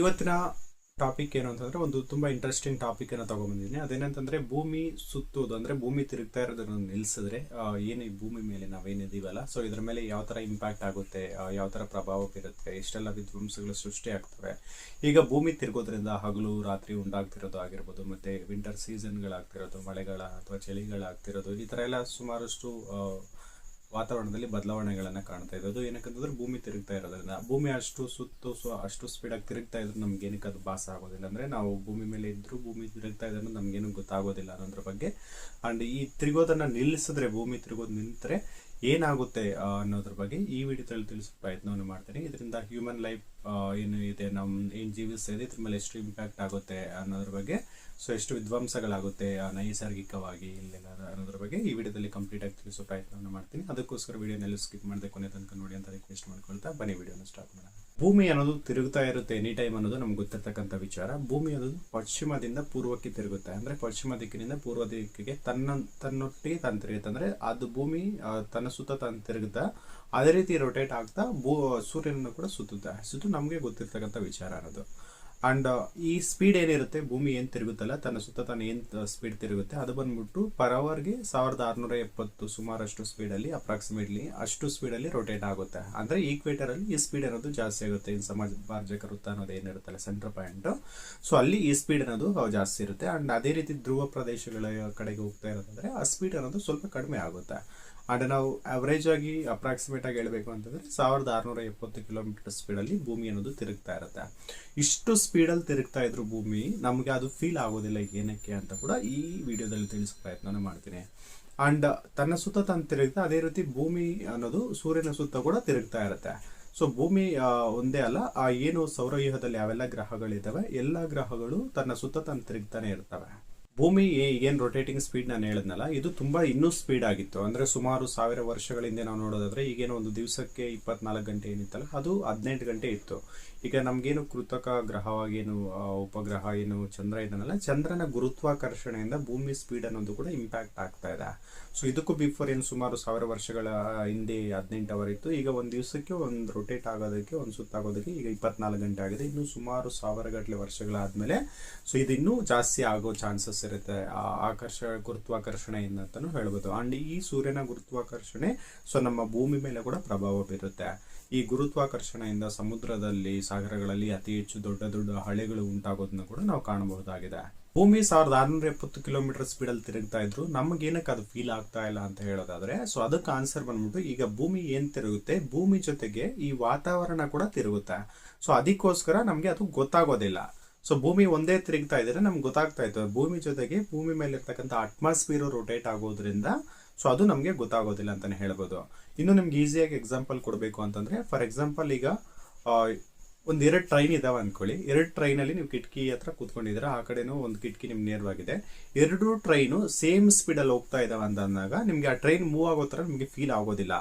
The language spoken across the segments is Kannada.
ಇವತ್ತಿನ ಟಾಪಿಕ್ ಏನು ಅಂತಂದ್ರೆ ಒಂದು ತುಂಬಾ ಇಂಟ್ರೆಸ್ಟಿಂಗ್ ಟಾಪಿಕ್ ಅನ್ನ ತಗೊಂಡ್ಬಂದಿದ್ದೀನಿ. ಅದೇನಂತಂದ್ರೆ ಭೂಮಿ ಸುತ್ತೋದು, ಅಂದ್ರೆ ಭೂಮಿ ತಿರುಗ್ತಾ ಇರೋದನ್ನ ನಿಲ್ಸಿದ್ರೆ ಏನು ಈ ಭೂಮಿ ಮೇಲೆ ನಾವೇನಿದೀವಲ್ಲ, ಸೊ ಇದ್ರ ಮೇಲೆ ಯಾವ ತರ ಇಂಪ್ಯಾಕ್ಟ್ ಆಗುತ್ತೆ, ಯಾವ ತರ ಪ್ರಭಾವ ಬೀರುತ್ತೆ, ಎಷ್ಟೆಲ್ಲ ವಿಧ್ವಂಸಗಳು ಸೃಷ್ಟಿ ಆಗ್ತವೆ. ಈಗ ಭೂಮಿ ತಿರುಗೋದ್ರಿಂದ ಹಗಲು ರಾತ್ರಿ ಉಂಟಾಗ್ತಿರೋದು ಆಗಿರ್ಬೋದು, ಮತ್ತೆ ವಿಂಟರ್ ಸೀಸನ್ಗಳಾಗ್ತಿರೋದು, ಮಳೆಗಳ ಅಥವಾ ಚಳಿಗಳಾಗ್ತಿರೋದು, ಈ ತರ ಎಲ್ಲ ಸುಮಾರಷ್ಟು ವಾತಾವರಣದಲ್ಲಿ ಬದಲಾವಣೆಗಳನ್ನ ಕಾಣ್ತಾ ಇರೋದು. ಏನಕ್ಕಂತಂದ್ರೆ ಭೂಮಿ ತಿರುಗ್ತಾ ಇರೋದ್ರಿಂದ, ಭೂಮಿ ಅಷ್ಟು ಅಷ್ಟು ಸ್ಪೀಡಾಗಿ ತಿರುಗ್ತಾ ಇದ್ರು ನಮ್ಗೆ ಏನಕ್ಕೆ ಅದು ಭಾಸ ಆಗೋದಿಲ್ಲ, ಅಂದ್ರೆ ನಾವು ಭೂಮಿ ಮೇಲೆ ಇದ್ರು ಭೂಮಿ ತಿರುಗ್ತಾ ಇದ್ರೆ ನಮ್ಗೇನು ಗೊತ್ತಾಗೋದಿಲ್ಲ ಅನ್ನೋದ್ರ ಬಗ್ಗೆ. ಅಂಡ್ ಈ ತಿರುಗೋದನ್ನ ನಿಲ್ಲಿಸಿದ್ರೆ, ಭೂಮಿ ತಿರುಗೋದು ನಿಂತರೆ ಏನಾಗುತ್ತೆ ಅನ್ನೋದ್ರ ಬಗ್ಗೆ ಈ ವಿಡಿಯೋದಲ್ಲಿ ತಿಳಿಸೋ ಪ್ರಯತ್ನವನ್ನು ಮಾಡ್ತೀನಿ. ಇದರಿಂದ ಹ್ಯೂಮನ್ ಲೈಫ್ ಏನು ಇದೆ, ಏನ್ ಜೀವಿಸ್ತಾ ಇದೆ, ಇದ್ರ ಮೇಲೆ ಎಷ್ಟು ಇಂಪ್ಯಾಕ್ಟ್ ಆಗುತ್ತೆ ಅನ್ನೋದ್ರ ಬಗ್ಗೆ, ಸೊ ಎಷ್ಟು ವಿಧ್ವಂಸಗಳಾಗುತ್ತೆ ನೈಸರ್ಗಿಕವಾಗಿ ಇಲ್ಲೆಲ್ಲ ಅನ್ನೋದ್ರ ಬಗ್ಗೆ ಈ ವಿಡಿಯೋದಲ್ಲಿ ಕಂಪ್ಲೀಟ್ ಆಗಿ ತಿಳಿಸೋ ಪ್ರಯತ್ನವನ್ನು ಮಾಡ್ತೀನಿ. ಅದಕ್ಕೋಸ್ಕರ ವಿಡಿಯೋನೆಲ್ಲ ಸ್ಕಿಪ್ ಮಾಡದೆ ಕೊನೆ ತನಕ ನೋಡಿ ಅಂತ ರಿಕ್ವೆಸ್ಟ್ ಮಾಡ್ಕೊಳ್ತಾ ಬನ್ನಿ ವಿಡಿಯೋನ ಸ್ಟಾರ್ಟ್ ಮಾಡೋಣ. ಭೂಮಿ ಅನ್ನೋದು ತಿರುಗ್ತಾ ಇರುತ್ತೆ ಎನಿ ಟೈಮ್ ಅನ್ನೋದು ನಮ್ಗೆ ಗೊತ್ತಿರ್ತಕ್ಕಂಥ ವಿಚಾರ. ಭೂಮಿ ಅನ್ನೋದು ಪಶ್ಚಿಮದಿಂದ ಪೂರ್ವಕ್ಕೆ ತಿರುಗುತ್ತೆ, ಅಂದ್ರೆ ಪಶ್ಚಿಮ ದಿಕ್ಕಿನಿಂದ ಪೂರ್ವ ದಿಕ್ಕಿಗೆ ತನ್ನೊಟ್ಟಿಗೆ ತಾನು ತಿರುಗುತ್ತೆ. ಅಂದ್ರೆ ಅದು ಭೂಮಿ ತನ್ನ ಸುತ್ತ ತಾನು ತಿರುಗುತ್ತಾ ಅದೇ ರೀತಿ ರೊಟೇಟ್ ಆಗ್ತಾ ಸೂರ್ಯನನ್ನು ಕೂಡ ಸುತ್ತು ನಮ್ಗೆ ಗೊತ್ತಿರ್ತಕ್ಕಂಥ ವಿಚಾರ ಅನ್ನೋದು. ಅಂಡ್ ಈ ಸ್ಪೀಡ್ ಏನಿರುತ್ತೆ, ಭೂಮಿ ಏನ್ ತಿರುಗುತ್ತಲ್ಲ ತನ್ನ ಸುತ್ತ ತಾನು ಏನ್ ಸ್ಪೀಡ್ ತಿರುಗುತ್ತೆ, ಅದು ಬಂದ್ಬಿಟ್ಟು ಪರ್ ಅವರ್ಗೆ 1670 ಸುಮಾರಷ್ಟು ಸ್ಪೀಡ್ ಅಲ್ಲಿ, ಅಪ್ರಾಕ್ಸಿಮೇಟ್ಲಿ ಅಷ್ಟು ಸ್ಪೀಡ್ ಅಲ್ಲಿ ರೊಟೇಟ್ ಆಗುತ್ತೆ. ಅಂದ್ರೆ ಈಕ್ವೇಟರ್ ಅಲ್ಲಿ ಈ ಸ್ಪೀಡ್ ಅನ್ನೋದು ಜಾಸ್ತಿ ಆಗುತ್ತೆ. ಇನ್ ಸಮಾಜ ಭಾರಜಕ ವೃತ್ತ ಅನ್ನೋದು ಏನಿರುತ್ತಲ್ಲ ಸೆಂಟರ್ ಪಾಯಿಂಟ್, ಸೊ ಅಲ್ಲಿ ಈ ಸ್ಪೀಡ್ ಅನ್ನೋದು ಜಾಸ್ತಿ ಇರುತ್ತೆ. ಅಂಡ್ ಅದೇ ರೀತಿ ಧ್ರುವ ಪ್ರದೇಶಗಳ ಕಡೆಗೆ ಹೋಗ್ತಾ ಇರೋದಂದ್ರೆ ಆ ಸ್ಪೀಡ್ ಅನ್ನೋದು ಸ್ವಲ್ಪ ಕಡಿಮೆ ಆಗುತ್ತೆ. ಅಂಡ್ ನಾವು ಅವರೇಜ್ ಆಗಿ ಅಪ್ರಾಕ್ಸಿಮೇಟ್ ಆಗಿ ಹೇಳ್ಬೇಕು ಅಂತಂದ್ರೆ 1670 ಕಿಲೋಮೀಟರ್ ಸ್ಪೀಡ್ ಅಲ್ಲಿ ಭೂಮಿ ಅನ್ನೋದು ತಿರುಗ್ತಾ ಇರುತ್ತೆ. ಇಷ್ಟು ಸ್ಪೀಡ್ ಅಲ್ಲಿ ತಿರುಗ್ತಾ ಇದ್ರು ಭೂಮಿ, ನಮ್ಗೆ ಅದು ಫೀಲ್ ಆಗೋದಿಲ್ಲ ಏನಕ್ಕೆ ಅಂತ ಕೂಡ ಈ ವಿಡಿಯೋದಲ್ಲಿ ತಿಳಿಸೋ ಪ್ರಯತ್ನ ಮಾಡ್ತೀನಿ. ಅಂಡ್ ತನ್ನ ಸುತ್ತ ತಾನು ತಿರುಗ್ತಾ ಅದೇ ರೀತಿ ಭೂಮಿ ಅನ್ನೋದು ಸೂರ್ಯನ ಸುತ್ತ ಕೂಡ ತಿರುಗ್ತಾ ಇರುತ್ತೆ. ಸೊ ಭೂಮಿ ಒಂದೇ ಅಲ್ಲ, ಏನು ಸೌರವ್ಯೂಹದಲ್ಲಿ ಯಾವೆಲ್ಲ ಗ್ರಹಗಳಿದಾವೆ ಎಲ್ಲ ಗ್ರಹಗಳು ತನ್ನ ಸುತ್ತ ತಾನು ತಿರುಗ್ತಾನೆ ಇರ್ತವೆ. ಭೂಮಿ ಏನ್ ರೊಟೇಟಿಂಗ್ ಸ್ಪೀಡ್ ನಾನು ಹೇಳಿದ್ನಲ್ಲ, ಇದು ತುಂಬಾ ಇನ್ನೂ ಸ್ಪೀಡ್ ಆಗಿತ್ತು. ಅಂದ್ರೆ ಸುಮಾರು 1000 ವರ್ಷಗಳ ಹಿಂದೆ ನಾವು ನೋಡೋದಾದ್ರೆ ಈಗೇನೋ ಒಂದು ದಿವಸಕ್ಕೆ 24 ಗಂಟೆ ಏನಿತ್ತಲ್ಲ ಅದು 18 ಗಂಟೆ ಇತ್ತು. ಈಗ ನಮ್ಗೇನು ಕೃತಕ ಗ್ರಹವಾಗಿ ಏನು ಉಪಗ್ರಹ ಏನು ಚಂದ್ರ ಇದನ್ನಲ್ಲ, ಚಂದ್ರನ ಗುರುತ್ವಾಕರ್ಷಣೆಯಿಂದ ಭೂಮಿ ಸ್ಪೀಡ್ ಅನ್ನೋದು ಕೂಡ ಇಂಪ್ಯಾಕ್ಟ್ ಆಗ್ತಾ ಇದೆ. ಸೊ ಇದಕ್ಕೂ ಬಿಫೋರ್ ಏನು ಸುಮಾರು 1000 ವರ್ಷಗಳ ಹಿಂದೆ 18 ಅವರ್ ಇತ್ತು. ಈಗ ಒಂದ್ ದಿವಸಕ್ಕೆ ಒಂದು ರೊಟೇಟ್ ಆಗೋದಕ್ಕೆ, ಒಂದು ಸುತ್ತಾಗೋದಕ್ಕೆ ಈಗ 24 ಗಂಟೆ ಆಗಿದೆ. ಇನ್ನು ಸುಮಾರು 1000 ಗಟ್ಟಲೆ ವರ್ಷಗಳಾದ್ಮೇಲೆ ಸೊ ಇದು ಇನ್ನೂ ಜಾಸ್ತಿ ಆಗೋ ಚಾನ್ಸಸ್ ಇರುತ್ತೆ ಗುರುತ್ವಾಕರ್ಷಣೆಯಿಂದ ಅಂತಾನು ಹೇಳ್ಬೋದು. ಅಂಡ್ ಈ ಸೂರ್ಯನ ಗುರುತ್ವಾಕರ್ಷಣೆ ಸೊ ನಮ್ಮ ಭೂಮಿ ಮೇಲೆ ಕೂಡ ಪ್ರಭಾವ ಬೀರುತ್ತೆ. ಈ ಗುರುತ್ವಾಕರ್ಷಣೆಯಿಂದ ಸಮುದ್ರದಲ್ಲಿ, ಸಾಗರಗಳಲ್ಲಿ ಅತಿ ಹೆಚ್ಚು ದೊಡ್ಡ ದೊಡ್ಡ ಹಳೆಗಳು ಉಂಟಾಗೋದನ್ನ ಕೂಡ ನಾವು ಕಾಣಬಹುದಾಗಿದೆ. ಭೂಮಿ 1670 ಕಿಲೋಮೀಟರ್ ಸ್ಪೀಡ್ ಅಲ್ಲಿ ತಿರುಗ್ತಾ ಇದ್ರು, ನಮ್ಗೇನಕ್ಕೆ ಅದು ಫೀಲ್ ಆಗ್ತಾ ಇಲ್ಲ ಅಂತ ಹೇಳೋದಾದ್ರೆ, ಸೊ ಅದಕ್ಕೆ ಆನ್ಸರ್ ಬಂದ್ಬಿಟ್ಟು ಈಗ ಭೂಮಿ ಏನ್ ತಿರುಗುತ್ತೆ, ಭೂಮಿ ಜೊತೆಗೆ ಈ ವಾತಾವರಣ ಕೂಡ ತಿರುಗುತ್ತೆ. ಸೊ ಅದಕ್ಕೋಸ್ಕರ ನಮ್ಗೆ ಅದು ಗೊತ್ತಾಗೋದಿಲ್ಲ. ಸೊ ಭೂಮಿ ಒಂದೇ ತಿರುಗ್ತಾ ಇದ್ರೆ ನಮ್ಗೆ ಗೊತ್ತಾಗ್ತಾ ಇತ್ತು, ಭೂಮಿ ಜೊತೆಗೆ ಭೂಮಿ ಮೇಲೆ ಇರ್ತಕ್ಕಂಥ ಅಟ್ಮಾಸ್ಫಿಯರ್ ರೊಟೇಟ್ ಆಗೋದ್ರಿಂದ ಸೊ ಅದು ನಮ್ಗೆ ಗೊತ್ತಾಗೋದಿಲ್ಲ ಅಂತಾನೆ ಹೇಳ್ಬೋದು. ಇನ್ನು ನಿಮ್ಗೆ ಈಸಿಯಾಗಿ ಎಕ್ಸಾಂಪಲ್ ಕೊಡಬೇಕು ಅಂತಂದ್ರೆ, ಫಾರ್ ಎಕ್ಸಾಂಪಲ್ ಈಗ ಒಂದ್ 2 ಟ್ರೈನ್ ಇದಾವೆ ಅನ್ಕೊಳ್ಳಿ. 2 ಟ್ರೈನ್ ಅಲ್ಲಿ ನೀವು ಕಿಟಕಿ ಹತ್ರ ಕೂತ್ಕೊಂಡಿದ್ದೀರಾ, ಆ ಕಡೆನೂ ಒಂದು ಕಿಟಕಿ ನಿಮ್ಗೆ ನೇರವಾಗಿದೆ. 2 ಟ್ರೈನು ಸೇಮ್ ಸ್ಪೀಡ್ ಅಲ್ಲಿ ಹೋಗ್ತಾ ಇದಾವೆ ಅಂದಾಗ ನಿಮ್ಗೆ ಆ ಟ್ರೈನ್ ಮೂವ್ ಆಗೋ ತರ ನಿಮ್ಗೆ ಫೀಲ್ ಆಗೋದಿಲ್ಲ.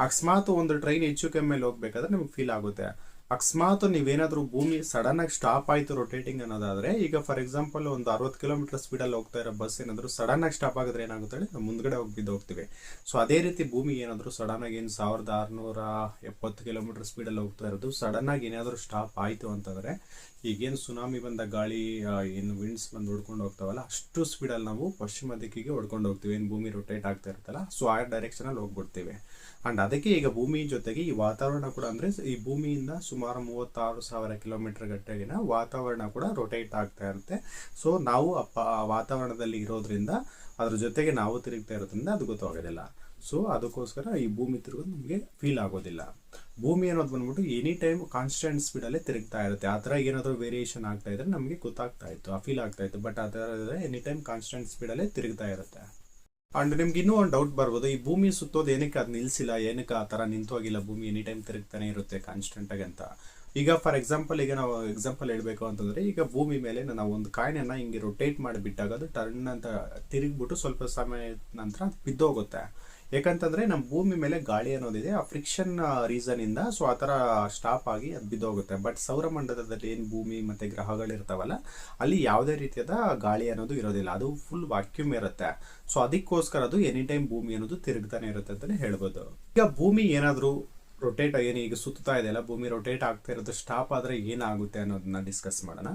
ಅಕಸ್ಮಾತ್ ಒಂದು ಟ್ರೈನ್ ಹೆಚ್ಚು ಕಮ್ಮಿ ಹೋಗ್ಬೇಕಾದ್ರೆ ನಿಮ್ಗೆ ಫೀಲ್ ಆಗುತ್ತೆ. ಅಕಸ್ಮಾತ್ ನೀವೇನಾದ್ರೂ ಭೂಮಿ ಸಡನ್ ಆಗಿ ಸ್ಟಾಪ್ ಆಯ್ತು ರೊಟೇಟಿಂಗ್ ಅನ್ನೋದಾದ್ರೆ, ಈಗ ಫಾರ್ ಎಕ್ಸಾಂಪಲ್ ಒಂದು 60 ಕಿಲೋಮೀಟರ್ ಸ್ಪೀಡ್ ಅಲ್ಲಿ ಹೋಗ್ತಾ ಇರೋ ಬಸ್ ಏನಾದ್ರು ಸಡನ್ ಆಗಿ ಸ್ಟಾಪ್ ಆಗಿದ್ರೆ ಏನಾಗುತ್ತೆ, ನಾವು ಮುಂದ್ಗಡೆ ಹೋಗ್ತೀವಿ. ಸೊ ಅದೇ ರೀತಿ ಭೂಮಿ ಏನಾದ್ರು ಸಡನ್ ಆಗಿ 1670 ಕಿಲೋಮೀಟರ್ ಸ್ಪೀಡ್ ಅಲ್ಲಿ ಹೋಗ್ತಾ ಇರೋದು ಸಡನ್ ಆಗಿ ಏನಾದ್ರು ಸ್ಟಾಪ್ ಆಯ್ತು ಅಂತಂದ್ರೆ, ಈಗೇನು ಸುನಾಮಿ ಬಂದ ಗಾಳಿ ಏನು ವಿಂಡ್ಸ್ ಬಂದು ಹೊಡ್ಕೊಂಡು ಹೋಗ್ತಾವಲ್ಲ, ಅಷ್ಟು ಸ್ಪೀಡ್ ಅಲ್ಲಿ ನಾವು ಪಶ್ಚಿಮ ದಿಕ್ಕಿಗೆ ಹೊಡ್ಕೊಂಡು ಹೋಗ್ತೀವಿ. ಏನು ಭೂಮಿ ರೊಟೇಟ್ ಆಗ್ತಾ ಇರುತ್ತಲ್ಲ, ಸೊ ಆ ಡೈರೆಕ್ಷನ್ ಅಲ್ಲಿ ಹೋಗ್ಬಿಡ್ತೀವಿ. ಅಂಡ್ ಅದಕ್ಕೆ ಈಗ ಭೂಮಿ ಜೊತೆಗೆ ಈ ವಾತಾವರಣ ಕೂಡ, ಅಂದ್ರೆ ಈ ಭೂಮಿಯಿಂದ ಸುಮಾರು 36,000 ಕಿಲೋಮೀಟರ್ ಗಟ್ಟೆಗಿನ ವಾತಾವರಣ ಕೂಡ ರೊಟೇಟ್ ಆಗ್ತಾ ಇರುತ್ತೆ. ಸೊ ನಾವು ವಾತಾವರಣದಲ್ಲಿ ಇರೋದ್ರಿಂದ ಅದ್ರ ಜೊತೆಗೆ ನಾವು ತಿರುಗ್ತಾ ಇರೋದ್ರಿಂದ ಅದು ಗೊತ್ತಾಗೋದಿಲ್ಲ. ಸೊ ಅದಕ್ಕೋಸ್ಕರ ಈ ಭೂಮಿ ತಿರುಗೋದು ನಮಗೆ ಫೀಲ್ ಆಗೋದಿಲ್ಲ. ಭೂಮಿ ಅನ್ನೋದು ಬಂದ್ಬಿಟ್ಟು ಎನಿ ಟೈಮ್ ಕಾನ್ಸ್ಟೆಂಟ್ ಸ್ಪೀಡ್ ಅಲ್ಲೇ ತಿರುಗ್ತಾ ಇರುತ್ತೆ. ಆ ತರ ಏನಾದ್ರು ವೇರಿಯೇಷನ್ ಆಗ್ತಾ ಇದ್ರೆ ನಮಗೆ ಗೊತ್ತಾಗ್ತಾ ಇತ್ತು, ಫೀಲ್ ಆಗ್ತಾ ಇತ್ತು. ಬಟ್ ಆ ತರ ಎನಿ ಟೈಮ್ ಕಾನ್ಸ್ಟೆಂಟ್ ಸ್ಪೀಡ್ ಅಲ್ಲೇ ತಿರುಗ್ತಾ ಇರುತ್ತೆ. ಅಂಡ್ ನಿಮ್ಗೆ ಇನ್ನೂ ಒಂದು ಡೌಟ್ ಬರ್ಬೋದು, ಈ ಭೂಮಿ ಸುತ್ತೋದು ಏನಕ್ಕೆ ಅದು ನಿಲ್ಸಿಲ್ಲ, ಏನಕ್ಕೆ ಆ ತರ ನಿಂತು ಹೋಗಿಲ್ಲ, ಭೂಮಿ ಎನಿ ಟೈಮ್ ತಿರುಗ್ತಾನೆ ಇರುತ್ತೆ ಕಾನ್ಸ್ಟೆಂಟ್ ಆಗಿ ಅಂತ. ಈಗ ಫಾರ್ ಎಕ್ಸಾಂಪಲ್ ಈಗ ನಾವು ಎಕ್ಸಾಂಪಲ್ ಹೇಳ್ಬೇಕು ಅಂತಂದ್ರೆ, ಈಗ ಭೂಮಿ ಮೇಲೆ ನಾವು ಒಂದು ಕಾಯಿನನ್ನ ಹಿಂಗೆ ರೊಟೇಟ್ ಮಾಡಿಬಿಟ್ಟಾಗ ಅದು ಟರ್ನ್ ಅಂತ ತಿರುಗ್ಬಿಟ್ಟು ಸ್ವಲ್ಪ ಸಮಯ ನಂತರ ಬಿದ್ದೋಗುತ್ತೆ. ಯಾಕಂತಂದ್ರೆ ನಮ್ಮ ಭೂಮಿ ಮೇಲೆ ಗಾಳಿ ಅನ್ನೋದಿದೆ, ಆ ಫ್ರಿಕ್ಷನ್ ರೀಸನ್ ಇಂದ ಸೊ ಆ ತರ ಸ್ಟಾಪ್ ಆಗಿ ಅದು ಬಿದ್ದೋಗುತ್ತೆ. ಬಟ್ ಸೌರಮಂಡಲದಲ್ಲಿ ಏನ್ ಭೂಮಿ ಮತ್ತೆ ಗ್ರಹಗಳಿರ್ತಾವಲ್ಲ, ಅಲ್ಲಿ ಯಾವುದೇ ರೀತಿಯಾದ ಗಾಳಿ ಅನ್ನೋದು ಇರೋದಿಲ್ಲ, ಅದು ಫುಲ್ ವಾಕ್ಯೂಮ್ ಇರುತ್ತೆ. ಸೊ ಅದಕ್ಕೋಸ್ಕರ ಅದು ಎನಿ ಟೈಮ್ ಭೂಮಿ ಅನ್ನೋದು ತಿರುಗ್ತಾನೆ ಇರುತ್ತೆ ಅಂತಾನೆ ಹೇಳ್ಬೋದು. ಈಗ ಭೂಮಿ ಏನಾದ್ರು ರೊಟೇಟ್ ಏನು ಈಗ ಸುತ್ತಾ ಇದೆಯಲ್ಲ, ಭೂಮಿ ರೊಟೇಟ್ ಆಗ್ತಾ ಇರೋದು ಸ್ಟಾಪ್ ಆದರೆ ಏನಾಗುತ್ತೆ ಅನ್ನೋದನ್ನ ಡಿಸ್ಕಸ್ ಮಾಡೋಣ.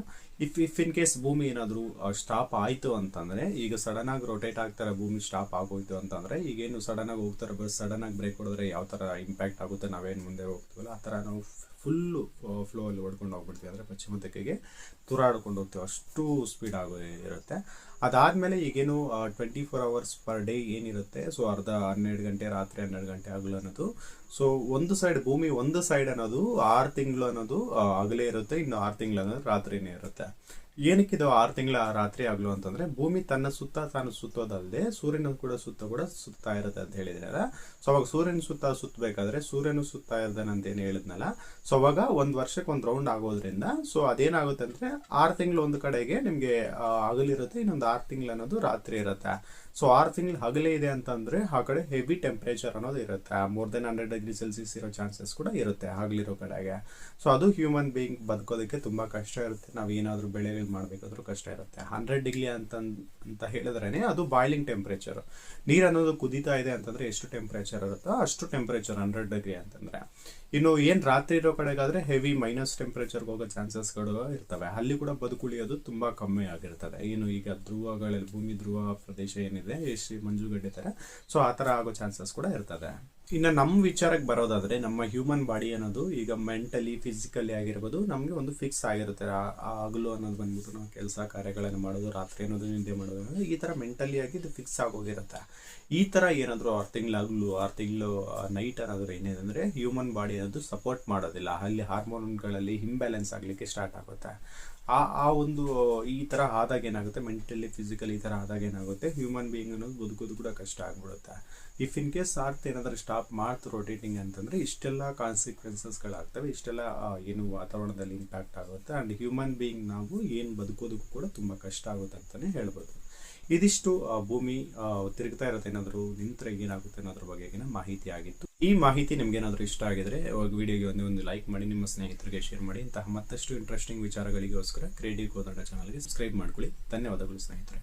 ಇಫ್ ಇನ್ ಕೇಸ್ ಭೂಮಿ ಏನಾದರೂ ಸ್ಟಾಪ್ ಆಯಿತು ಅಂತಂದರೆ, ಈಗ ಸಡನ್ ಆಗಿ ರೊಟೇಟ್ ಆಗ್ತಾರೆ ಭೂಮಿ ಸ್ಟಾಪ್ ಆಗೋಯ್ತು ಅಂತಂದರೆ, ಈಗೇನು ಸಡನ್ ಆಗಿ ಹೋಗ್ತಾರೆ ಬಸ್, ಸಡನ್ ಆಗಿ ಬ್ರೇಕ್ ಹೊಡೆದ್ರೆ ಯಾವ ಥರ ಇಂಪ್ಯಾಕ್ಟ್ ಆಗುತ್ತೆ, ನಾವೇನು ಮುಂದೆ ಹೋಗ್ತೀವಲ್ಲ ಆ ಥರ ನಾವು ಫುಲ್ಲು ಫ್ಲೋ ಅಲ್ಲಿ ಹೊಡ್ಕೊಂಡು ಹೋಗ್ಬಿಡ್ತೀವಿ, ಅಂದರೆ ಪಶ್ಚಿಮ ದಿಕ್ಕಿಗೆ ತೂರಾಡ್ಕೊಂಡು ಹೋಗ್ತೀವಿ, ಅಷ್ಟು ಸ್ಪೀಡ್ ಇರುತ್ತೆ. ಅದಾದಮೇಲೆ ಈಗೇನು 24 hours ಪರ್ ಡೇ ಏನಿರುತ್ತೆ, ಸೊ ಅರ್ಧ 12 ಗಂಟೆ ರಾತ್ರಿ, 12 ಗಂಟೆ ಹಗಲು ಅನ್ನೋದು. ಸೊ ಒಂದು ಸೈಡ್ ಭೂಮಿ ಒಂದು ಸೈಡ್ ಅನ್ನೋದು 6 ತಿಂಗಳು ಅನ್ನೋದು ಹಗಲೇ ಇರುತ್ತೆ, ಇನ್ನು 6 ತಿಂಗಳು ಅನ್ನೋದು ರಾತ್ರಿನೇ ಇರುತ್ತೆ. ಏನಕ್ಕಿದು 6 ತಿಂಗಳ ರಾತ್ರಿ ಹಗಲು ಅಂತಂದ್ರೆ, ಭೂಮಿ ತನ್ನ ಸುತ್ತ ತಾನು ಸುತ್ತೋದಲ್ಲದೆ ಸೂರ್ಯನ ಕೂಡ ಸುತ್ತಾ ಇರುತ್ತೆ ಅಂತ ಹೇಳಿದ್ರೆ, ಸೊ ಅವಾಗ ಸೂರ್ಯನ ಸುತ್ತಬೇಕಾದ್ರೆ ಸೂರ್ಯನು ಸುತ್ತಾ ಇರ್ತಾನೆ ಅಂತ ಏನು ಹೇಳಿದ್ನಲ್ಲ, ಸೊ ಅವಾಗ ಒಂದು ವರ್ಷಕ್ಕೆ ಒಂದು ರೌಂಡ್ ಆಗೋದ್ರಿಂದ ಸೊ ಅದೇನಾಗುತ್ತೆ ಅಂದ್ರೆ 6 ತಿಂಗಳು ಒಂದು ಕಡೆಗೆ ನಿಮ್ಗೆ ಹಗಲಿರುತ್ತೆ, ಇನ್ನೊಂದು 6 ತಿಂಗಳು ಅನ್ನೋದು ರಾತ್ರಿ ಇರುತ್ತೆ. ಸೊ 6 ತಿಂಗಳು ಹಗಲೇ ಇದೆ ಅಂತಂದ್ರೆ ಆ ಕಡೆ ಹೆವಿ ಟೆಂಪರೇಚರ್ ಅನ್ನೋದು ಇರುತ್ತೆ, ಮೋರ್ ದೆನ್ 100°C ಇರೋ ಚಾನ್ಸಸ್ ಕೂಡ ಇರುತ್ತೆ ಹಗಲಿರೋ ಕಡೆಗೆ. ಸೊ ಅದು ಹ್ಯೂಮನ್ ಬೀಯಿಂಗ್ ಬದುಕೋದಕ್ಕೆ ತುಂಬಾ ಕಷ್ಟ ಇರುತ್ತೆ, ನಾವು ಏನಾದರೂ ಬೆಳೆಗಳು ಮಾಡಬೇಕಾದ್ರೂ ಕಷ್ಟ ಇರುತ್ತೆ. 100° ಅಂತ ಹೇಳಿದ್ರೇನೆ ಅದು ಬಾಯ್ಲಿಂಗ್ ಟೆಂಪರೇಚರ್. ನೀರು ಅನ್ನೋದು ಕುದೀತಾ ಇದೆ ಅಂತಂದ್ರೆ ಎಷ್ಟು ಟೆಂಪರೇಚರ್ ಇರುತ್ತೋ ಅಷ್ಟು ಟೆಂಪರೇಚರ್ 100° ಅಂತಂದ್ರೆ. ಇನ್ನು ಏನ್ ರಾತ್ರಿ ಇರೋ ಕಡೆಗಾದ್ರೆ ಹೆವಿ ಮೈನಸ್ ಟೆಂಪರೇಚರ್ಗೆ ಹೋಗೋ ಚಾನ್ಸಸ್ಗಳು ಇರ್ತವೆ, ಅಲ್ಲಿ ಕೂಡ ಬದುಕುಳಿಯೋದು ತುಂಬಾ ಕಮ್ಮಿ ಆಗಿರ್ತದೆ. ಏನು ಈಗ ಧ್ರುವಗಳಲ್ಲಿ ಭೂಮಿ ಧ್ರುವ ಪ್ರದೇಶ ಏನಿದೆ ಎಷ್ಟು ಮಂಜುಗಡ್ಡೆ ತರ, ಸೊ ಆ ತರ ಆಗೋ ಚಾನ್ಸಸ್ ಕೂಡ ಇರ್ತದೆ. ಇನ್ನು ನಮ್ಮ ವಿಚಾರಕ್ಕೆ ಬರೋದಾದ್ರೆ, ನಮ್ಮ ಹ್ಯೂಮನ್ ಬಾಡಿ ಅನ್ನೋದು ಈಗ ಮೆಂಟಲಿ ಫಿಸಿಕಲಿ ಆಗಿರ್ಬೋದು ನಮಗೆ ಒಂದು ಫಿಕ್ಸ್ ಆಗಿರುತ್ತೆ. ಹಗಲು ಅನ್ನೋದು ಬಂದ್ಬಿಟ್ಟು ನಾವು ಕೆಲಸ ಕಾರ್ಯಗಳನ್ನು ಮಾಡೋದು, ರಾತ್ರಿ ಅನ್ನೋದು ನಿದ್ದೆ ಮಾಡೋದು, ಈ ಥರ ಮೆಂಟಲಿ ಆಗಿ ಇದು ಫಿಕ್ಸ್ ಆಗೋಗಿರುತ್ತೆ. ಈ ಥರ ಏನಾದರೂ 6 ತಿಂಗಳು ಹಗಲು 6 ತಿಂಗಳು ನೈಟ್ ಅನ್ನೋದು ಏನಿದೆ ಅಂದರೆ ಹ್ಯೂಮನ್ ಬಾಡಿ ಅನ್ನೋದು ಸಪೋರ್ಟ್ ಮಾಡೋದಿಲ್ಲ, ಅಲ್ಲಿ ಹಾರ್ಮೋನ್ಗಳಲ್ಲಿ ಇಂಬ್ಯಾಲೆನ್ಸ್ ಆಗಲಿಕ್ಕೆ ಸ್ಟಾರ್ಟ್ ಆಗುತ್ತೆ. ಆ ಒಂದು ಈ ಥರ ಆದಾಗ ಏನಾಗುತ್ತೆ, ಮೆಂಟಲಿ ಫಿಸಿಕಲಿ ಈ ಥರ ಆದಾಗ ಏನಾಗುತ್ತೆ, ಹ್ಯೂಮನ್ ಬೀಯಿಂಗ್ ಅನ್ನೋದು ಬದುಕೋದು ಕೂಡ ಕಷ್ಟ ಆಗ್ಬಿಡುತ್ತೆ. ಇಫ್ ಇನ್ ಕೇಸ್ ಅರ್ತ್ ಏನಾದರೂ ಸ್ಟಾಪ್ ಮಾಡ್ತು ರೊಟೇಟಿಂಗ್ ಅಂತಂದರೆ ಇಷ್ಟೆಲ್ಲ ಕಾನ್ಸಿಕ್ವೆನ್ಸಸ್ಗಳಾಗ್ತವೆ, ಇಷ್ಟೆಲ್ಲ ಏನು ವಾತಾವರಣದಲ್ಲಿ ಇಂಪ್ಯಾಕ್ಟ್ ಆಗುತ್ತೆ. ಆ್ಯಂಡ್ ಹ್ಯೂಮನ್ ಬೀಯಿಂಗ್ ನಾವು ಏನು ಬದುಕೋದಕ್ಕೂ ಕೂಡ ತುಂಬ ಕಷ್ಟ ಆಗುತ್ತೆ ಅಂತಲೇ ಹೇಳ್ಬೋದು. ಇದಿಷ್ಟು ಭೂಮಿ ತಿರುಗ್ತಾ ಇರುತ್ತೆ ಏನಾದರೂ ನಿಂತರೆ ಏನಾಗುತ್ತೆ ಅನ್ನೋದ್ರ ಬಗೆಗಿನ ಮಾಹಿತಿ ಆಗಿತ್ತು. ಈ ಮಾಹಿತಿ ನಿಮ್ಗೆ ಏನಾದರೂ ಇಷ್ಟ ಆಗಿದ್ರೆ ವಿಡಿಯೋಗೆ ಒಂದು ಲೈಕ್ ಮಾಡಿ, ನಿಮ್ಮ ಸ್ನೇಹಿತರಿಗೆ ಶೇರ್ ಮಾಡಿ. ಇಂತಹ ಮತ್ತಷ್ಟು ಇಂಟ್ರೆಸ್ಟಿಂಗ್ ವಿಚಾರಗಳಿಗೋಸ್ಕರ ಕ್ರಿಯೇಟಿವ್ ಕೋದಂಡ ಚಾನಲ್ಗೆ ಸಬ್ಸ್ಕ್ರೈಬ್ ಮಾಡ್ಕೊಳ್ಳಿ. ಧನ್ಯವಾದಗಳು ಸ್ನೇಹಿತರೆ.